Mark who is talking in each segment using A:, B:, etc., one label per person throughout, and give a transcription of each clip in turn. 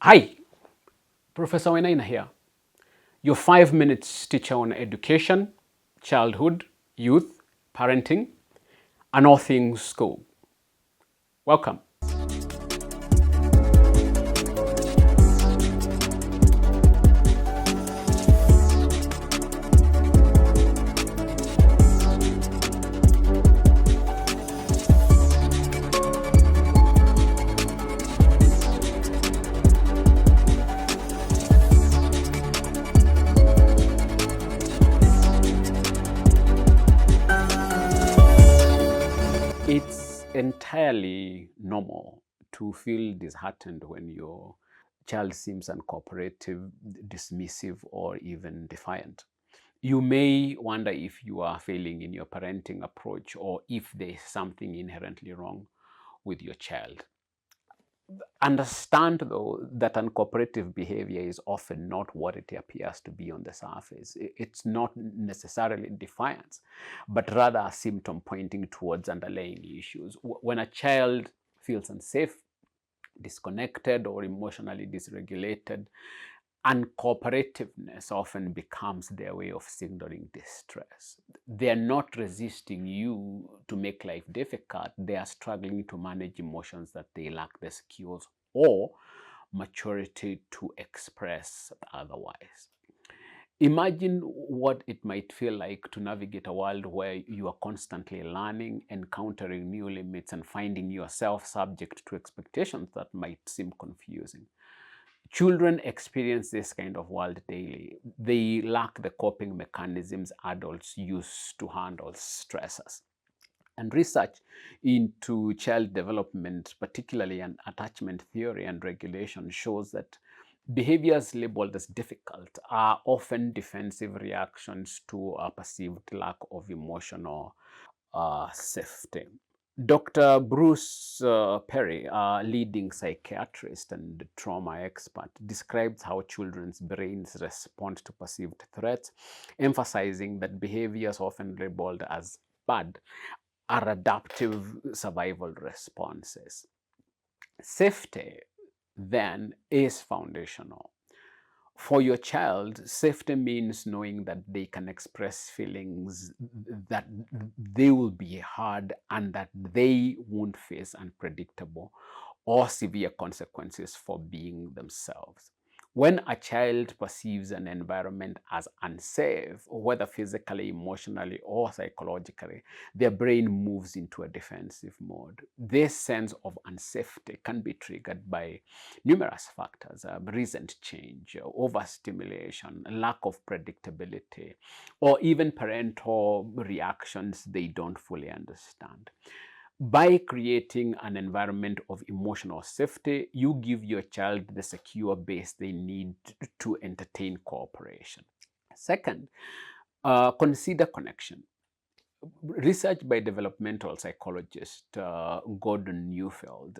A: Hi, Professor Wenaina here, your 5 minutes teacher on education, childhood, youth, parenting, and all things school. Welcome. It's entirely normal to feel disheartened when your child seems uncooperative, dismissive, or even defiant. You may wonder if you are failing in your parenting approach or if there is something inherently wrong with your child. Understand, though, that uncooperative behavior is often not what it appears to be on the surface. It's not necessarily defiance, but rather a symptom pointing towards underlying issues. When a child feels unsafe, disconnected, or emotionally dysregulated, uncooperativeness often becomes their way of signaling distress. They're not resisting you to make life difficult, they are struggling to manage emotions that they lack the skills or maturity to express otherwise. Imagine what it might feel like to navigate a world where you are constantly learning, encountering new limits, and finding yourself subject to expectations that might seem confusing. Children experience this kind of world daily. They lack the coping mechanisms adults use to handle stresses. And research into child development, particularly an attachment theory and regulation, shows that behaviors labeled as difficult are often defensive reactions to a perceived lack of emotional safety. Dr. Bruce Perry, a leading psychiatrist and trauma expert, describes how children's brains respond to perceived threats, emphasizing that behaviors often labeled as bad are adaptive survival responses. Safety, then, is foundational. For your child, safety means knowing that they can express feelings, that they will be heard, and that they won't face unpredictable or severe consequences for being themselves. When a child perceives an environment as unsafe, whether physically, emotionally, or psychologically, their brain moves into a defensive mode. This sense of unsafety can be triggered by numerous factors: recent change, overstimulation, lack of predictability, or even parental reactions they don't fully understand. By creating an environment of emotional safety, you give your child the secure base they need to entertain cooperation. Second, consider connection. Research by developmental psychologist Gordon Neufeld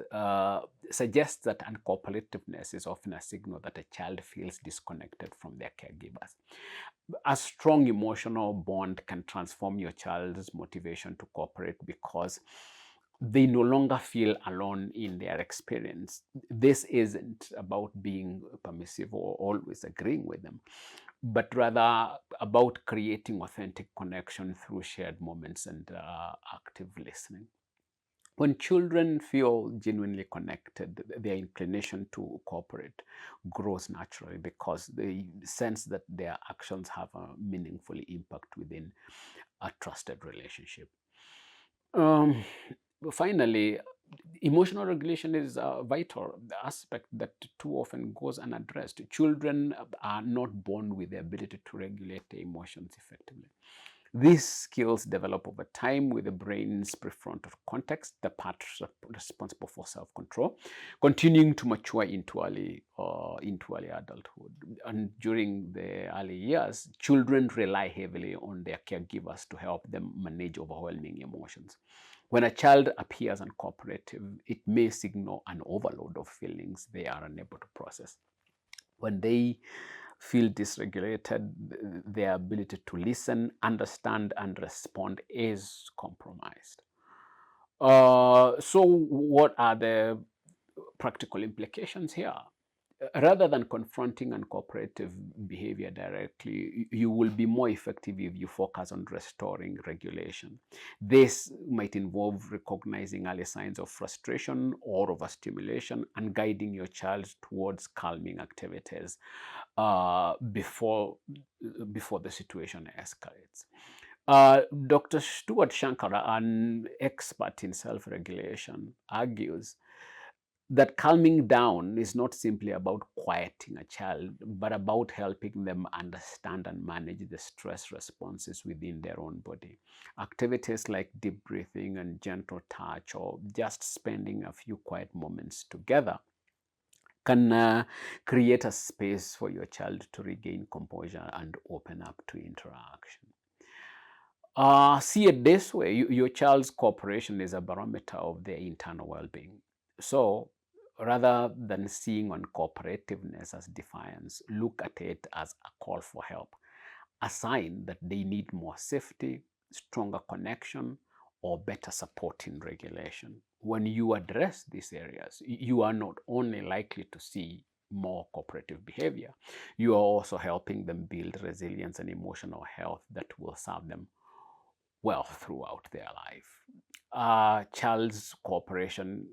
A: suggests that uncooperativeness is often a signal that a child feels disconnected from their caregivers. A strong emotional bond can transform your child's motivation to cooperate because they no longer feel alone in their experience. This isn't about being permissive or always agreeing with them, but rather about creating authentic connection through shared moments and active listening. When children feel genuinely connected, their inclination to cooperate grows naturally because they sense that their actions have a meaningful impact within a trusted relationship. Um, Finally, emotional regulation is a vital aspect that too often goes unaddressed. Children are not born with the ability to regulate their emotions effectively. These skills develop over time with the brain's prefrontal cortex, the part responsible for self-control, continuing to mature into early adulthood. And during the early years, children rely heavily on their caregivers to help them manage overwhelming emotions. When a child appears uncooperative, it may signal an overload of feelings they are unable to process. When they feel dysregulated, their ability to listen, understand, and respond is compromised. So, what are the practical implications here? Rather than confronting uncooperative behavior directly, you will be more effective if you focus on restoring regulation. This might involve recognizing early signs of frustration or overstimulation and guiding your child towards calming activities before the situation escalates. Dr. Stuart Shankara, an expert in self-regulation, argues that calming down is not simply about quieting a child, but about helping them understand and manage the stress responses within their own body. Activities like deep breathing and gentle touch, or just spending a few quiet moments together, can create a space for your child to regain composure and open up to interaction. See it this way, your child's cooperation is a barometer of their internal well-being. So rather than seeing uncooperativeness as defiance, look at it as a call for help, a sign that they need more safety, stronger connection, or better support in regulation. When you address these areas, you are not only likely to see more cooperative behavior, you are also helping them build resilience and emotional health that will serve them well throughout their life. Child's cooperation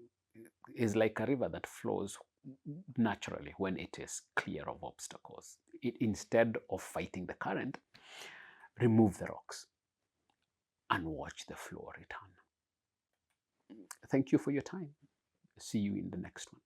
A: is like a river that flows naturally when it is clear of obstacles. Instead of fighting the current, remove the rocks and watch the flow return. Thank you for your time. See you in the next one.